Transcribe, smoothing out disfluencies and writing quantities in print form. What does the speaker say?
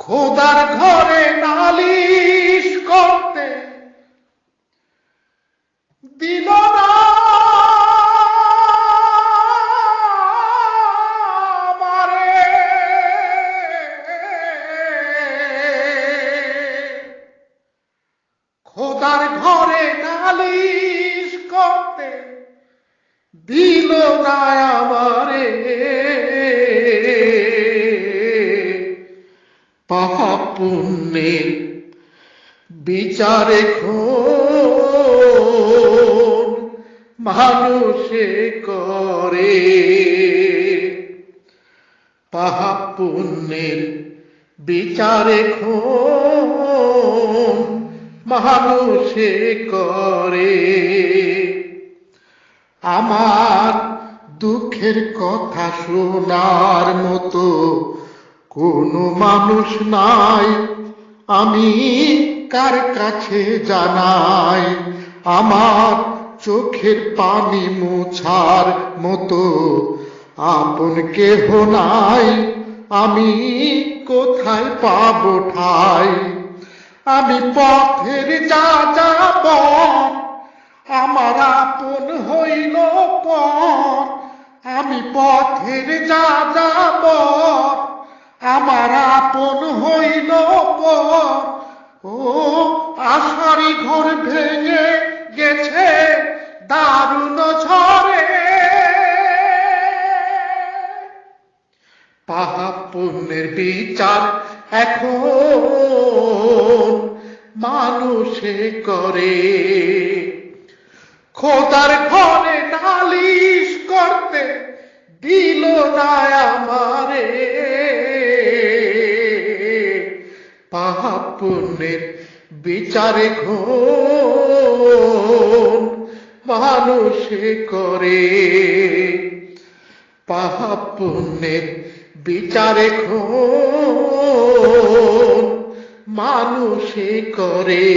খোদার ঘরে নালিশ করতে দিল না আমারে। খোদার ঘরে নালিশ করতে দিল না আমারে। পাপ পুণ্যের বিচার এখন মানুষে করে। পাপ পুণ্যের বিচার এখন মানুষে করে। আমার দুঃখের কথা শোনার মতো কোনো মানুষ নাই, আমি কার কাছে জানাই। আমার চোখের পানি মোছার মতো আপন কেহ নাই, আমি কোথায় পাবো ঠাই। আমি পথের যাযাবর, আমার আপন হইল পর। আমি পথের যাযাবর, আমার আপন হইল পর। ও আশারি ঘর ভেঙে গেছে দারুণ ঝড়ে। পাপ পুণ্যের বিচার এখন মানুষে করে। খোদার ঘরে নালিশ করতে দিল না আমারে। পাপ পুণ্যের বিচার এখন মানুষে করে। পাপ পুণ্যের বিচার এখন মানুষে করে।